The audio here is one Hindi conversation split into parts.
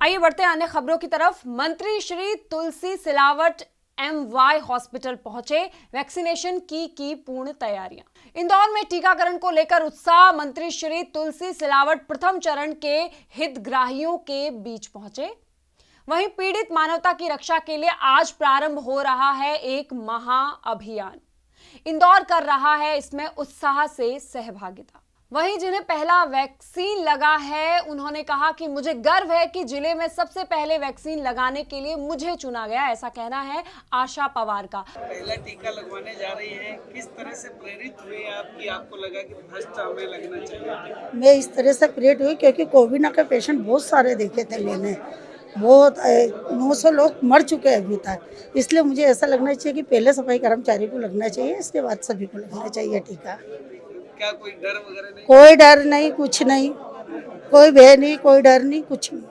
आइए बढ़ते हैं अन्य खबरों की तरफ। मंत्री श्री तुलसी सिलावट MY हॉस्पिटल पहुंचे, वैक्सीनेशन की पूर्ण तैयारियां। इंदौर में टीकाकरण को लेकर उत्साह। मंत्री श्री तुलसी सिलावट प्रथम चरण के हितग्राहियों के बीच पहुंचे। वहीं पीड़ित मानवता की रक्षा के लिए आज प्रारंभ हो रहा है एक महाअभियान। इंदौर कर रहा है इसमें उत्साह से सहभागिता। वहीं जिन्हें पहला वैक्सीन लगा है, उन्होंने कहा कि मुझे गर्व है कि जिले में सबसे पहले वैक्सीन लगाने के लिए मुझे चुना गया। ऐसा कहना है आशा पवार का। पहला टीका लगवाने जा रही है, किस तरह से प्रेरित हुई आप कि आपको लगा कि फर्स्ट हमें लगना चाहिए? मैं इस तरह से प्रेरित हुई क्योंकि कोविड के पेशेंट बहुत सारे देखे थे मैंने, बहुत 900 लोग मर चुके हैं अभी तक। इसलिए मुझे ऐसा लगना चाहिए कि पहले सफाई कर्मचारी को लगना चाहिए, इसके बाद सभी को लगना चाहिए टीका। क्या कोई डर वगैरह नहीं? कोई डर नहीं, कुछ नहीं, कोई भय नहीं, कोई डर नहीं, कुछ नहीं।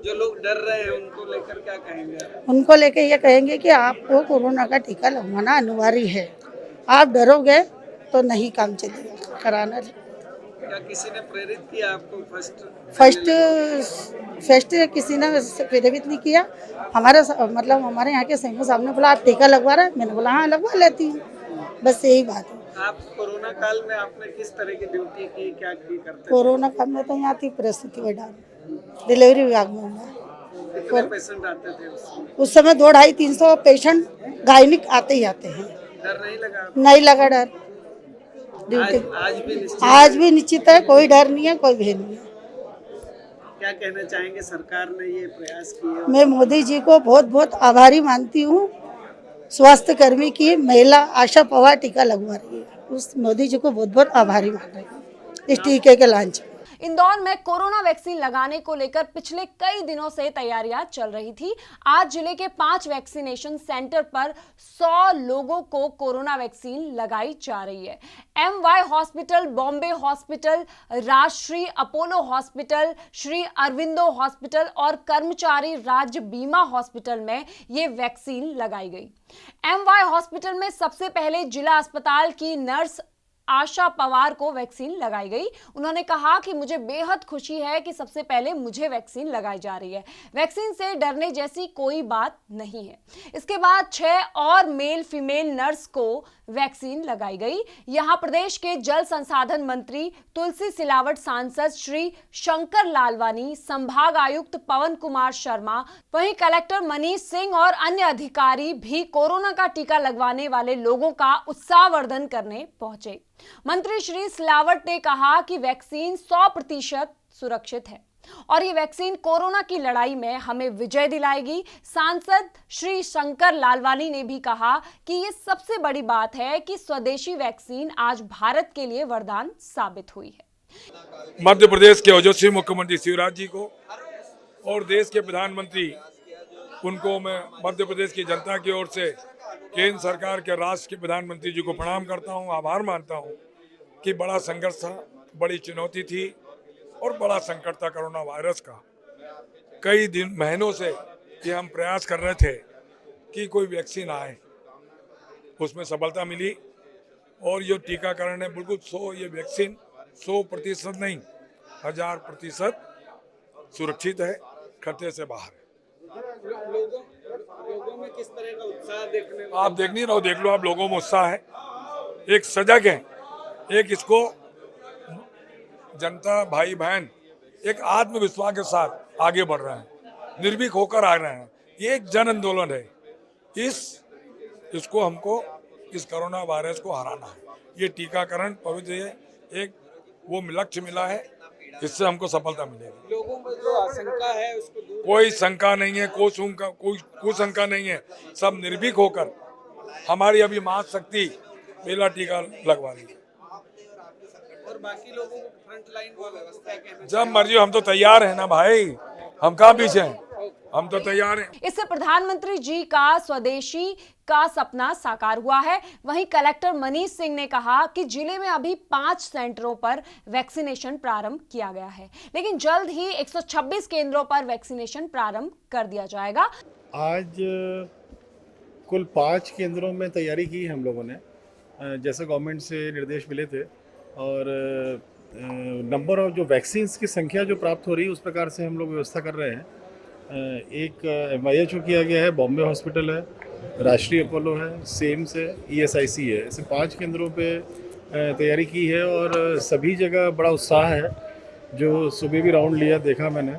जो लोग डर रहे हैं उनको लेकर क्या कहेंगे आप? उनको लेकर ये कहेंगे कि आपको कोरोना का टीका लगवाना अनिवार्य है। आप डरोगे तो नहीं काम चलेगा, कराना। क्या किसी ने प्रेरित किया आपको फर्स्ट किसी ने प्रेरित नहीं किया। हमारे मतलब हमारे यहाँ के सीएम साहब ने बोला आप टीका लगवा रहे हैं, मैंने बोला हाँ लगवा लेती हूँ, बस यही बात है। आप कोरोना काल में आपने किस तरह की ड्यूटी की, क्या की करते थे? कोरोना काल में तो यहाँ थी प्रसूति वार्ड, डिलीवरी विभाग में मैं। कितने पेशेंट आते थे उस समय 200-300 पेशेंट गायनिक आते ही आते हैं। डर नहीं लगा? नहीं लगा डर। ड्यूटी आज भी निश्चित है, कोई डर नहीं है, कोई भय नहीं है। क्या कहना चाहेंगे, सरकार ने ये प्रयास किए? मैं मोदी जी को बहुत बहुत आभारी मानती हूँ। स्वास्थ्य कर्मी की महिला आशा पवार टीका लगवा रही है, उस मोदी जी को बहुत बहुत आभारी मान रही हूँ इस टीके के लॉन्च में। इंदौर में कोरोना वैक्सीन लगाने को लेकर पिछले कई दिनों से तैयारियां चल रही थी। आज जिले के 5 वैक्सीनेशन सेंटर पर 100 लोगों को कोरोना वैक्सीन लगाई जा रही है। MY hospital, Bombay hospital, Rajshree Apollo hospital, Shri Aurobindo hospital और कर्मचारी राज्य बीमा हॉस्पिटल में ये वैक्सीन लगाई गई। MY हॉस्पिटल में सबसे पहले जिला अस्पताल की नर्स आशा पवार को वैक्सीन लगाई गई। उन्होंने कहा कि मुझे बेहद खुशी है कि सबसे पहले मुझे वैक्सीन लगाई जा रही है। वैक्सीन से डरने जैसी कोई बात नहीं है। इसके बाद 6 और मेल फीमेल नर्स को वैक्सीन लगाई गई। यहां प्रदेश के जल संसाधन मंत्री तुलसी सिलावट, सांसद श्री शंकर लालवानी, संभाग आयुक्त पवन कुमार शर्मा, वहीं कलेक्टर मनीष सिंह और अन्य अधिकारी भी कोरोना का टीका लगवाने वाले लोगों का उत्साहवर्धन करने पहुंचे। मंत्री श्री सिलावट ने कहा कि वैक्सीन 100% सुरक्षित है और ये वैक्सीन कोरोना की लड़ाई में हमें विजय दिलाएगी। सांसद श्री शंकर लालवानी ने भी कहा कि ये सबसे बड़ी बात है कि स्वदेशी वैक्सीन आज भारत के लिए वरदान साबित हुई है। मध्य प्रदेश के ओजस्वी मुख्यमंत्री शिवराज जी को और देश के प्रधानमंत्री, उनको मैं मध्य प्रदेश की जनता की ओर से केंद्र सरकार के राष्ट्र के प्रधानमंत्री जी को प्रणाम करता हूं, आभार मानता हूं कि बड़ा संघर्ष था, बड़ी चुनौती थी और बड़ा संकट था कोरोना वायरस का। कई दिन महीनों से ये हम प्रयास कर रहे थे कि कोई वैक्सीन आए, उसमें सफलता मिली और ये टीकाकरण है बिल्कुल 100, ये वैक्सीन 100% नहीं 1000% सुरक्षित है, खतरे से बाहर है। लोगों में किस तरह का उत्साह देखने को? आप देख नहीं रहो, देख लो आप, लोगों में उत्साह है, एक सजग है, एक इसको जनता भाई बहन एक आत्मविश्वास के साथ आगे बढ़ रहे हैं, निर्भीक होकर आ रहे हैं। ये एक जन आंदोलन है, इसको हमको इस कोरोना वायरस को हराना है। ये टीकाकरण पवित्र है, एक वो लक्ष्य मिला है, इससे हमको सफलता मिलेगी। लोगों में जो आशंका है उसको दूर, कोई शंका नहीं है, कोई कुशंका नहीं है, सब निर्भीक होकर हमारी अभी महाशक्ति पहला टीका लगवा रही है। और बाकी लोगों को फ्रंट लाइन व्यवस्था कहना जब मर्जी, हम तो तैयार है ना भाई, हम कहाँ पीछे हैं, हम तो तैयार हैं। इससे प्रधानमंत्री जी का स्वदेशी का सपना साकार हुआ है। वहीं कलेक्टर मनीष सिंह ने कहा कि जिले में अभी 5 सेंटरों पर वैक्सीनेशन प्रारंभ किया गया है, लेकिन जल्द ही 126 केंद्रों पर वैक्सीनेशन प्रारंभ कर दिया जाएगा। आज कुल 5 केंद्रों में तैयारी की हम लोगों ने, जैसे गवर्नमेंट से निर्देश मिले थे, और नंबर ऑफ जो वैक्सीन्स की संख्या जो प्राप्त हो रही है उस प्रकार से हम लोग व्यवस्था कर रहे हैं। एक MIHO किया गया है, बॉम्बे हॉस्पिटल है, राष्ट्रीय अपोलो है, सेम्स है, ESIC है। ऐसे 5 केंद्रों पे तैयारी की है और सभी जगह बड़ा उत्साह है। जो सुबह भी राउंड लिया देखा मैंने,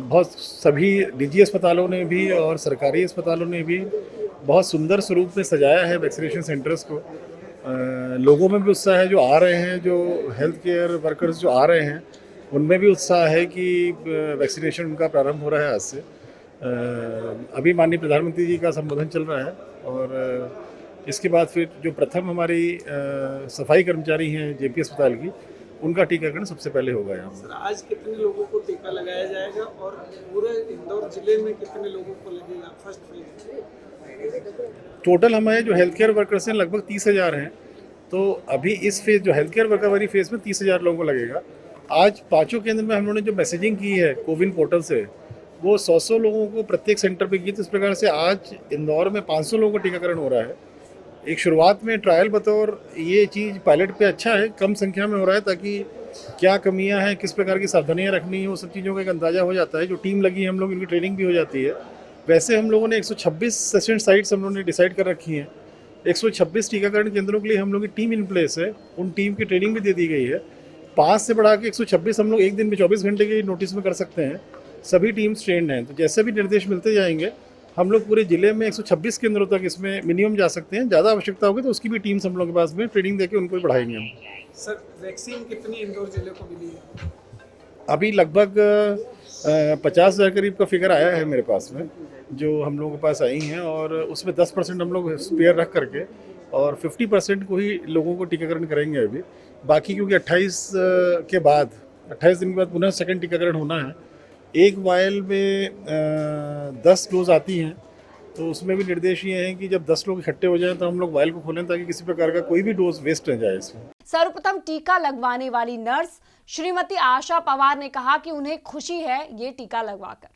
बहुत सभी निजी अस्पतालों ने भी और सरकारी अस्पतालों ने भी बहुत सुंदर स्वरूप में सजाया है वैक्सीनेशन सेंटर्स को। लोगों में भी उत्साह है, जो आ रहे हैं, जो हेल्थ केयर वर्कर्स जो आ रहे हैं उनमें भी उत्साह है कि वैक्सीनेशन उनका प्रारंभ हो रहा है आज से। अभी माननीय प्रधानमंत्री जी का संबोधन चल रहा है और इसके बाद फिर जो प्रथम हमारी सफाई कर्मचारी हैं JP अस्पताल की, उनका टीकाकरण सबसे पहले होगा यहाँ। सर, आज कितने लोगों को टीका लगाया जाएगा और पूरे इंदौर जिले में कितने लोगों को लगेगा फर्स्ट फेज? टोटल हमारे जो हेल्थ केयर वर्कर्स हैं लगभग 30,000 हैं। तो अभी इस फेज जो हेल्थ केयर वर्कर वाली फेज में 30,000 लोगों को लगेगा। आज 5 केंद्र में हम लोगों ने जो मैसेजिंग की है कोविन पोर्टल से, वो 100 लोगों को प्रत्येक सेंटर पे की। तो इस प्रकार से आज इंदौर में 500 लोगों का टीकाकरण हो रहा है। एक शुरुआत में ट्रायल बतौर ये चीज़ पायलट पे अच्छा है, कम संख्या में हो रहा है ताकि क्या कमियां हैं, किस प्रकार की सावधानियां रखनी है, वो सब चीज़ों का एक अंदाज़ा हो जाता है। जो टीम लगी है हम लोग, इनकी ट्रेनिंग भी हो जाती है। वैसे हम लोगों ने 126 सेशन साइट्स हम लोगों ने डिसाइड कर रखी हैं। 126 टीकाकरण केंद्रों के लिए हम लोग की टीम इन प्लेस है, उन टीम की ट्रेनिंग भी दे दी गई है। 5 से बढ़ा के 126 हम लोग एक दिन में 24 घंटे के नोटिस में कर सकते हैं। सभी टीम्स ट्रेंड हैं, तो जैसे भी निर्देश मिलते जाएंगे हम लोग पूरे जिले में 126 केंद्रों तक इसमें मिनिमम जा सकते हैं। ज़्यादा आवश्यकता होगी तो उसकी भी टीम्स हम लोग के पास में ट्रेनिंग देके उनको भी बढ़ाएंगे हम। सर, वैक्सीन कितनी इंदौर जिले को मिली है? अभी लगभग 50,000 करीब का फिगर आया है मेरे पास में, जो हम लोगों के पास आई हैं, और उसमें 10% हम लोग स्पेयर रख करके और 50% को ही लोगों को टीकाकरण करेंगे अभी। बाकी क्योंकि 28 दिन के बाद पुनः सेकंड टीकाकरण होना है। एक वायल में 10 डोज आती हैं, तो उसमें भी निर्देश ये हैं कि जब 10 लोग इकट्ठे हो जाएं तो हम लोग वायल को खोलें ताकि किसी प्रकार का कोई भी डोज वेस्ट न जाए इसमें। सर्वप्रथम टीका लगवाने वाली नर्स श्रीमती आशा पवार ने कहा कि उन्हें खुशी है ये टीका लगवाकर।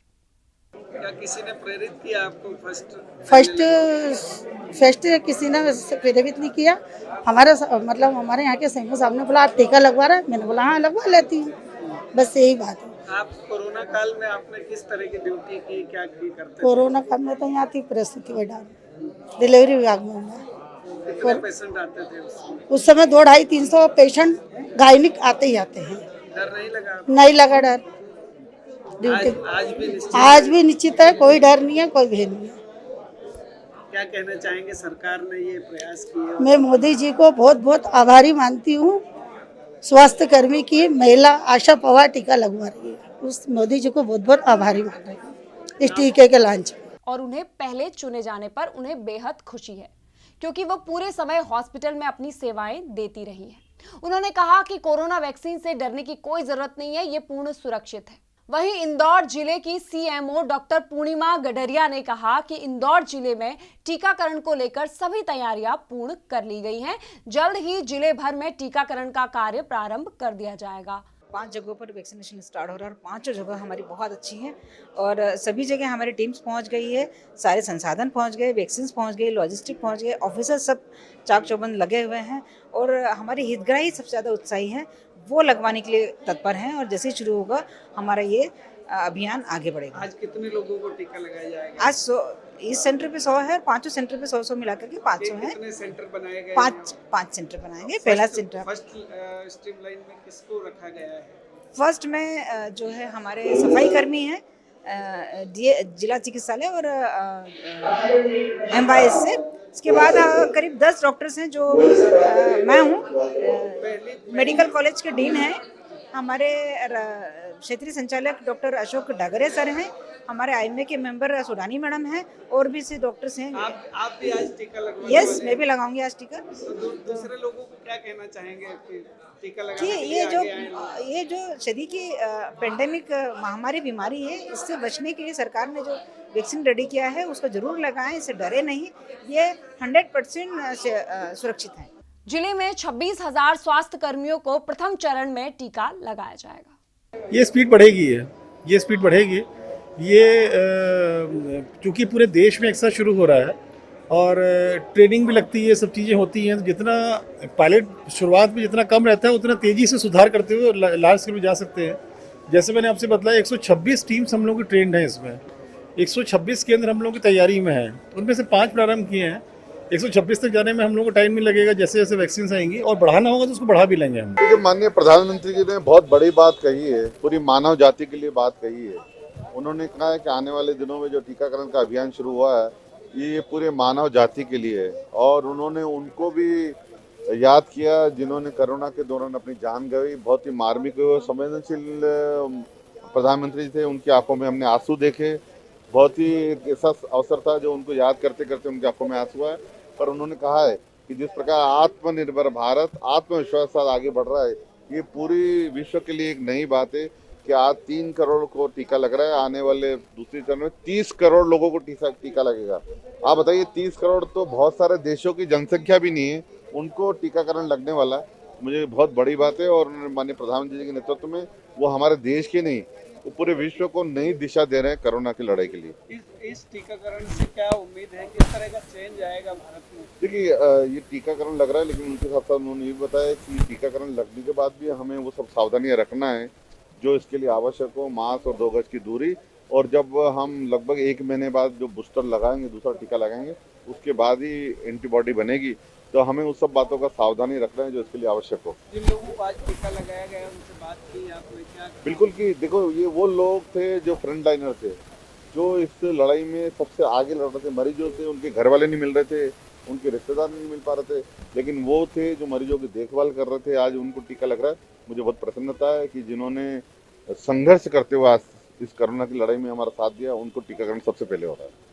क्या किसी ने प्रेरित किया आपको फर्स्ट किसी ने प्रेरित नहीं किया। हमारे हमारे यहाँ के सीएमओ साहब ने बोला आप टीका लगवा रहे हैं, मैंने बोला हाँ लगवा लेती हूँ, बस यही बात है। आप कोरोना काल में आपने किस तरह की ड्यूटी की, क्या की करते थे? कोरोना काल में तो यहाँ थी प्रसूति वार्ड, डिलीवरी विभाग में मैं। कितने पेशेंट आते थे उस समय 200-300 पेशेंट गायनिक आते ही आते हैं। डर नहीं लगा? नहीं लगा डर। आज भी निश्चित है, कोई डर नहीं है, कोई भय नहीं है। क्या कहना चाहेंगे, सरकार ने ये प्रयास किए? मैं मोदी जी को बहुत बहुत आभारी मानती हूँ। स्वास्थ्य कर्मी की महिला आशा पवार टीका लगवा रही है, उस मोदी जी को बहुत बहुत आभारी मान रही हूँ इस टीके के लॉन्च में। और उन्हें पहले चुने जाने पर उन्हें बेहद खुशी है, क्योंकि वो पूरे समय हॉस्पिटल में अपनी सेवाएं देती रही हैं। उन्होंने कहा कि कोरोना वैक्सीन से डरने की कोई जरूरत नहीं है, ये पूर्ण सुरक्षित है। वहीं इंदौर जिले की CMO डॉक्टर पूर्णिमा गडरिया ने कहा कि इंदौर जिले में टीकाकरण को लेकर सभी तैयारियां पूर्ण कर ली गई हैं। जल्द ही जिले भर में टीकाकरण का कार्य प्रारंभ कर दिया जाएगा। 5 जगहों पर वैक्सीनेशन स्टार्ट हो रहा है और 5 जगह हमारी बहुत अच्छी हैं और सभी जगह हमारी टीम्स पहुंच गई है, सारे संसाधन पहुंच गए, वैक्सीन पहुंच गए, लॉजिस्टिक पहुंच गए, ऑफिसर सब चाक चौबंद लगे हुए हैं और हमारे हितग्राही सबसे ज़्यादा उत्साही हैं, वो लगवाने के लिए तत्पर हैं और जैसे ही शुरू होगा हमारा ये अभियान आगे बढ़ेगा। आज कितने लोगों को टीका लगाया जाएगा? आज 100 इस सेंटर पे 100 है, 5 सेंटर पे 100 मिलाकर के 500 है। कितने सेंटर बनाए गए? 5 सेंटर बनाएंगे। पहला सेंटर फर्स्ट स्ट्रीमलाइन में किसको रखा गया है? फर्स्ट में जो है हमारे सफाई कर्मी हैं, जिला चिकित्सालय और MYS से। इसके बाद करीब 10 डॉक्टर्स हैं जो मैं हूँ। मेडिकल कॉलेज के डीन हैं, हमारे क्षेत्रीय संचालक डॉक्टर अशोक डागरे सर हैं, हमारे IMA के मेंबर सुडानी मैडम हैं और भी से डॉक्टर्स हैं। आप भी आज टीका लगवाएंगे? यस, मैं भी लगाऊंगी आज टीका। तो दूसरे लोगों को क्या कहना चाहेंगे कि टीका लगाने कि के लिए आगे आए? ये जो सदी की पेंडेमिक महामारी बीमारी है, इससे बचने के लिए सरकार ने जो वैक्सीन रेडी किया है उसको जरूर लगाएं, इससे डरे नहीं, ये 100% सुरक्षित है। जिले में 26,000 स्वास्थ्य कर्मियों को प्रथम चरण में टीका लगाया जाएगा। ये स्पीड बढ़ेगी ये चूँकि पूरे देश में एक साथ शुरू हो रहा है और ट्रेनिंग भी लगती है, सब चीज़ें होती हैं, तो जितना पायलट शुरुआत में जितना कम रहता है उतना तेज़ी से सुधार करते हुए लार्ज स्केल में जा सकते हैं। जैसे मैंने आपसे बताया 126 टीम्स हम लोग की ट्रेंड है इसमें, 126 केंद्र हम लोग की तैयारी में है, उनमें से 5 प्रारंभ किए हैं। 126 तक जाने में हम लोग को टाइम नहीं लगेगा, जैसे जैसे वैक्सीन आएंगी और बढ़ाना होगा तो उसको बढ़ा भी लेंगे हम। क्योंकि माननीय प्रधानमंत्री जी ने बहुत बड़ी बात कही है, पूरी मानव जाति के लिए बात कही है। उन्होंने कहा है कि आने वाले दिनों में जो टीकाकरण का अभियान शुरू हुआ है ये पूरे मानव जाति के लिए है, और उन्होंने उनको भी याद किया जिन्होंने कोरोना के दौरान अपनी जान गंवाई। बहुत ही मार्मिक और संवेदनशील प्रधानमंत्री थे, उनकी आंखों में हमने आंसू देखे। बहुत ही एक ऐसा अवसर था जो उनको याद करते करते उनकी आंखों में आंसू आए। पर उन्होंने कहा है कि जिस प्रकार आत्मनिर्भर भारत आत्मविश्वास के साथ आगे बढ़ रहा है, ये पूरी विश्व के लिए एक नई बात है कि आज 3 करोड़ को टीका लग रहा है। आने वाले दूसरी चरण में 30 करोड़ लोगों को टीका लगेगा। आप बताइए, 30 करोड़ तो बहुत सारे देशों की जनसंख्या भी नहीं है, उनको टीकाकरण लगने वाला है। मुझे बहुत बड़ी बात है, और माननीय प्रधानमंत्री जी के नेतृत्व में वो हमारे देश के नहीं, वो पूरे विश्व को नई दिशा दे रहे हैं कोरोना की लड़ाई के लिए। इस टीकाकरण से क्या उम्मीद है, किस तरह का चेंज आएगा भारत में? देखिए, ये टीकाकरण लग रहा है, लेकिन उनके साथ साथ उन्होंने ये बताया कि टीकाकरण लगने के बाद भी हमें वो सब सावधानियां रखना है जो इसके लिए आवश्यक हो, मास्क और 2 गज की दूरी। और जब हम लगभग 1 महीने बाद जो बूस्टर लगाएंगे, दूसरा टीका लगाएंगे, उसके बाद ही एंटीबॉडी बनेगी। तो हमें उस सब बातों का सावधानी रखना है जो इसके लिए आवश्यक हो। जिन लोगों को आज टीका लगाया गया उनसे बात की आपने, क्या? बिल्कुल कि देखो, ये वो लोग थे जो फ्रंट लाइनर थे, जो इस लड़ाई में सबसे आगे लड़ रहे थे। मरीजों से उनके घर वाले नहीं मिल रहे थे, उनके रिश्तेदार नहीं मिल पा रहे थे, लेकिन वो थे जो मरीजों की देखभाल कर रहे थे। आज उनको टीका लग रहा है। मुझे बहुत प्रसन्नता है कि जिन्होंने संघर्ष करते हुए आज इस कोरोना की लड़ाई में हमारा साथ दिया, उनको टीकाकरण सबसे पहले हो रहा है।